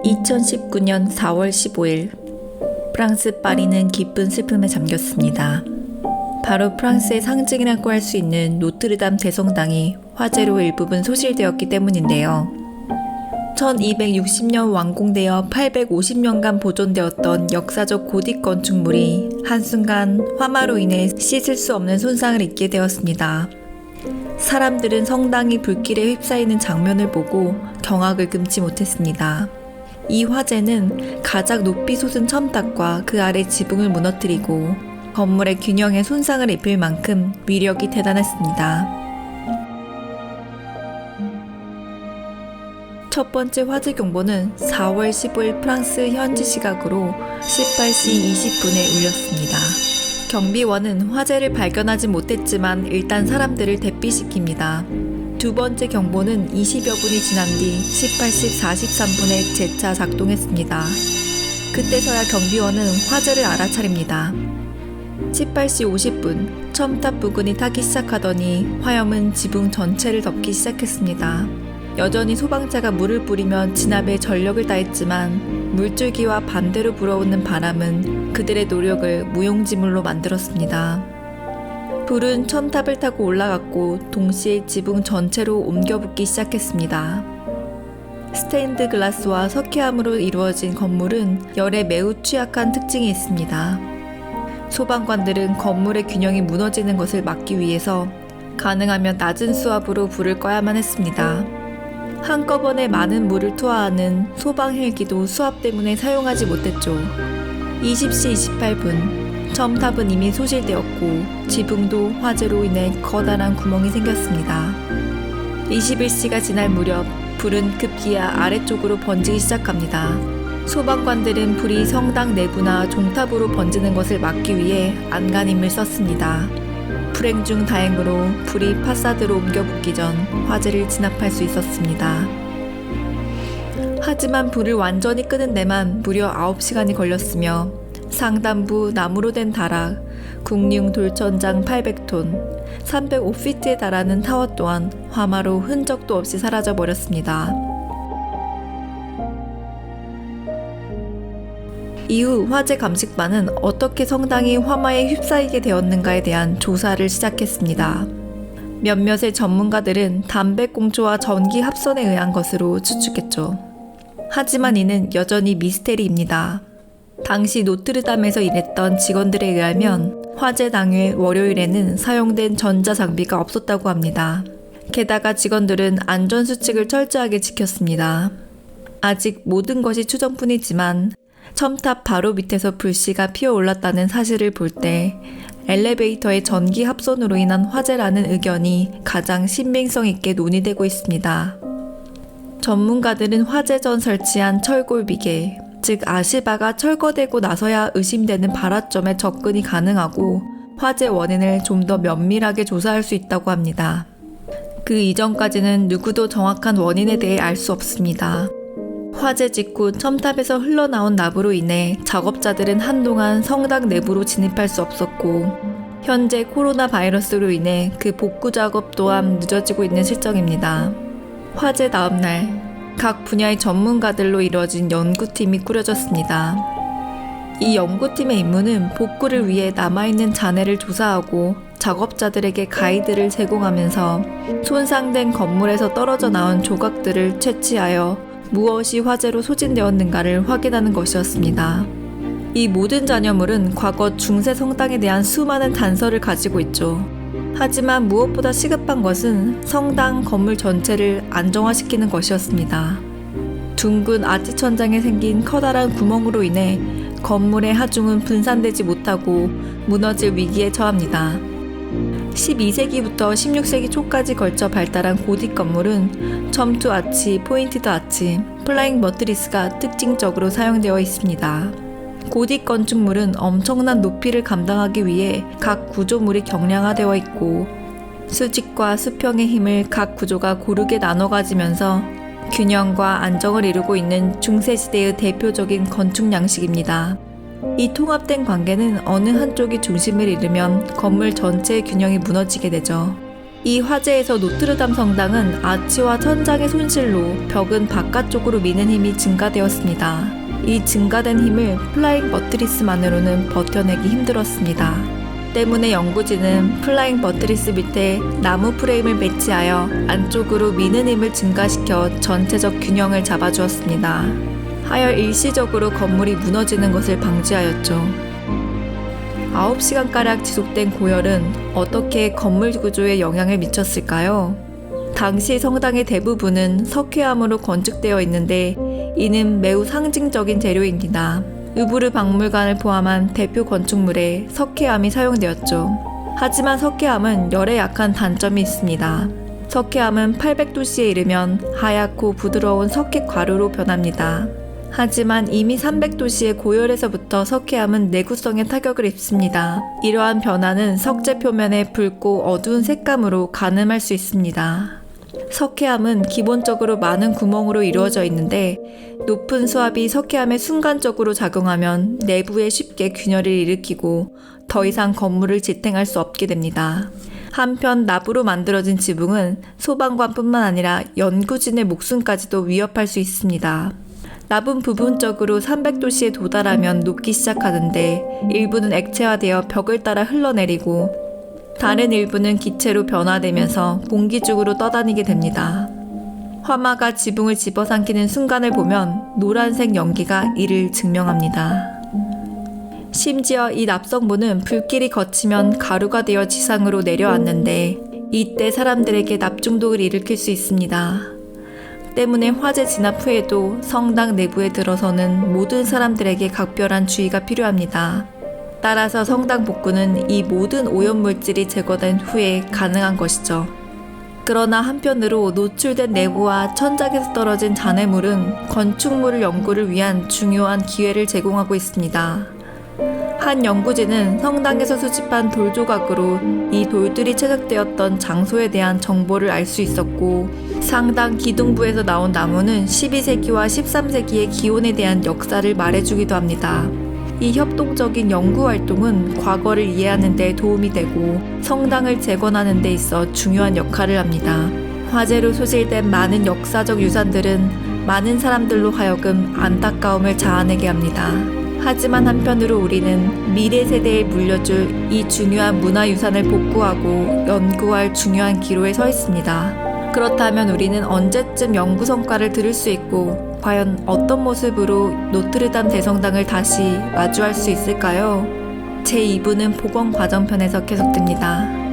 2019년 4월 15일 프랑스 파리는 깊은 슬픔에 잠겼습니다. 바로 프랑스의 상징이라고 할 수 있는 노트르담 대성당이 화재로 일부분 소실되었기 때문인데요. 1260년 완공되어 850년간 보존되었던 역사적 고딕 건축물이 한순간 화마로 인해 씻을 수 없는 손상을 입게 되었습니다. 사람들은 성당이 불길에 휩싸이는 장면을 보고 경악을 금치 못했습니다. 이 화재는 가장 높이 솟은 첨탑과 그 아래 지붕을 무너뜨리고 건물의 균형에 손상을 입힐 만큼 위력이 대단했습니다. 첫 번째 화재 경보는 4월 15일 프랑스 현지 시각으로 18시 20분에 울렸습니다. 경비원은 화재를 발견하지 못했지만 일단 사람들을 대피시킵니다. 두 번째 경보는 20여 분이 지난 뒤 18시 43분에 재차 작동했습니다. 그때서야 경비원은 화재를 알아차립니다. 18시 50분, 첨탑 부근이 타기 시작하더니 화염은 지붕 전체를 덮기 시작했습니다. 여전히 소방차가 물을 뿌리며 진압에 전력을 다했지만 물줄기와 반대로 불어오는 바람은 그들의 노력을 무용지물로 만들었습니다. 불은 첨탑을 타고 올라갔고 동시에 지붕 전체로 옮겨붙기 시작했습니다. 스테인드 글라스와 석회암으로 이루어진 건물은 열에 매우 취약한 특징이 있습니다. 소방관들은 건물의 균형이 무너지는 것을 막기 위해서 가능하면 낮은 수압으로 불을 꺼야만 했습니다. 한꺼번에 많은 물을 투하하는 소방 헬기도 수압 때문에 사용하지 못했죠. 20시 28분, 첨탑은 이미 소실되었고 지붕도 화재로 인해 커다란 구멍이 생겼습니다. 21시가 지날 무렵 불은 급기야 아래쪽으로 번지기 시작합니다. 소방관들은 불이 성당 내부나 종탑으로 번지는 것을 막기 위해 안간힘을 썼습니다. 불행 중 다행으로 불이 파사드로 옮겨 붙기 전 화재를 진압할 수 있었습니다. 하지만 불을 완전히 끄는 데만 무려 9시간이 걸렸으며 상단부 나무로 된 다락, 국융 돌천장 800톤, 305피트에 달하는 타워 또한 화마로 흔적도 없이 사라져 버렸습니다. 이후 화재 감식반은 어떻게 성당이 화마에 휩싸이게 되었는가에 대한 조사를 시작했습니다. 몇몇의 전문가들은 담배꽁초와 전기 합선에 의한 것으로 추측했죠. 하지만 이는 여전히 미스테리입니다. 당시 노트르담에서 일했던 직원들에 의하면 화재 당일 월요일에는 사용된 전자장비가 없었다고 합니다. 게다가 직원들은 안전수칙을 철저하게 지켰습니다. 아직 모든 것이 추정뿐이지만 첨탑 바로 밑에서 불씨가 피어올랐다는 사실을 볼 때 엘리베이터의 전기 합선으로 인한 화재라는 의견이 가장 신빙성 있게 논의되고 있습니다. 전문가들은 화재 전 설치한 철골 비계, 즉 아시바가 철거되고 나서야 의심되는 발화점에 접근이 가능하고 화재 원인을 좀 더 면밀하게 조사할 수 있다고 합니다. 그 이전까지는 누구도 정확한 원인에 대해 알 수 없습니다. 화재 직후 첨탑에서 흘러나온 나무로 인해 작업자들은 한동안 성당 내부로 진입할 수 없었고 현재 코로나 바이러스로 인해 그 복구 작업 또한 늦어지고 있는 실정입니다. 화재 다음 날 각 분야의 전문가들로 이루어진 연구팀이 꾸려졌습니다. 이 연구팀의 임무는 복구를 위해 남아있는 잔해를 조사하고 작업자들에게 가이드를 제공하면서 손상된 건물에서 떨어져 나온 조각들을 채취하여 무엇이 화재로 소진되었는가를 확인하는 것이었습니다. 이 모든 잔여물은 과거 중세 성당에 대한 수많은 단서를 가지고 있죠. 하지만 무엇보다 시급한 것은 성당 건물 전체를 안정화시키는 것이었습니다. 둥근 아치 천장에 생긴 커다란 구멍으로 인해 건물의 하중은 분산되지 못하고 무너질 위기에 처합니다. 12세기부터 16세기 초까지 걸쳐 발달한 고딕 건물은 첨투 아치, 포인티드 아치, 플라잉 머트리스가 특징적으로 사용되어 있습니다. 고딕 건축물은 엄청난 높이를 감당하기 위해 각 구조물이 경량화되어 있고 수직과 수평의 힘을 각 구조가 고르게 나눠 가지면서 균형과 안정을 이루고 있는 중세시대의 대표적인 건축 양식입니다. 이 통합된 관계는 어느 한쪽이 중심을 잃으면 건물 전체의 균형이 무너지게 되죠. 이 화재에서 노트르담 성당은 아치와 천장의 손실로 벽은 바깥쪽으로 미는 힘이 증가되었습니다. 이 증가된 힘을 플라잉 버트리스만으로는 버텨내기 힘들었습니다. 때문에 연구진은 플라잉 버트리스 밑에 나무 프레임을 배치하여 안쪽으로 미는 힘을 증가시켜 전체적 균형을 잡아주었습니다. 하여 일시적으로 건물이 무너지는 것을 방지하였죠. 9시간가량 지속된 고열은 어떻게 건물 구조에 영향을 미쳤을까요? 당시 성당의 대부분은 석회암으로 건축되어 있는데 이는 매우 상징적인 재료입니다. 으브르 박물관을 포함한 대표 건축물에 석회암이 사용되었죠. 하지만 석회암은 열에 약한 단점이 있습니다. 석회암은 800도씨에 이르면 하얗고 부드러운 석회 가루로 변합니다. 하지만 이미 300도씨의 고열에서부터 석회암은 내구성에 타격을 입습니다. 이러한 변화는 석재 표면의 붉고 어두운 색감으로 가늠할 수 있습니다. 석회암은 기본적으로 많은 구멍으로 이루어져 있는데 높은 수압이 석회암에 순간적으로 작용하면 내부에 쉽게 균열을 일으키고 더 이상 건물을 지탱할 수 없게 됩니다. 한편 납으로 만들어진 지붕은 소방관뿐만 아니라 연구진의 목숨까지도 위협할 수 있습니다. 납은 부분적으로 300도씨에 도달하면 녹기 시작하는데 일부는 액체화되어 벽을 따라 흘러내리고 다른 일부는 기체로 변화되면서 공기중으로 떠다니게 됩니다. 화마가 지붕을 집어삼키는 순간을 보면 노란색 연기가 이를 증명합니다. 심지어 이 납성분은 불길이 거치면 가루가 되어 지상으로 내려앉는데 이때 사람들에게 납중독을 일으킬 수 있습니다. 때문에 화재 진압 후에도 성당 내부에 들어서는 모든 사람들에게 각별한 주의가 필요합니다. 따라서 성당 복구는 이 모든 오염물질이 제거된 후에 가능한 것이죠. 그러나 한편으로 노출된 내부와 천장에서 떨어진 잔해물은 건축물 연구를 위한 중요한 기회를 제공하고 있습니다. 한 연구진은 성당에서 수집한 돌 조각으로 이 돌들이 채색되었던 장소에 대한 정보를 알 수 있었고 상당 기둥부에서 나온 나무는 12세기와 13세기의 기원에 대한 역사를 말해주기도 합니다. 이 협동적인 연구 활동은 과거를 이해하는 데 도움이 되고 성당을 재건하는 데 있어 중요한 역할을 합니다. 화재로 소실된 많은 역사적 유산들은 많은 사람들로 하여금 안타까움을 자아내게 합니다. 하지만 한편으로 우리는 미래 세대에 물려줄 이 중요한 문화유산을 복구하고 연구할 중요한 기로에 서 있습니다. 그렇다면 우리는 언제쯤 연구 성과를 들을 수 있고 과연 어떤 모습으로 노트르담 대성당을 다시 마주할 수 있을까요? 제2부는 복원 과정편에서 계속됩니다.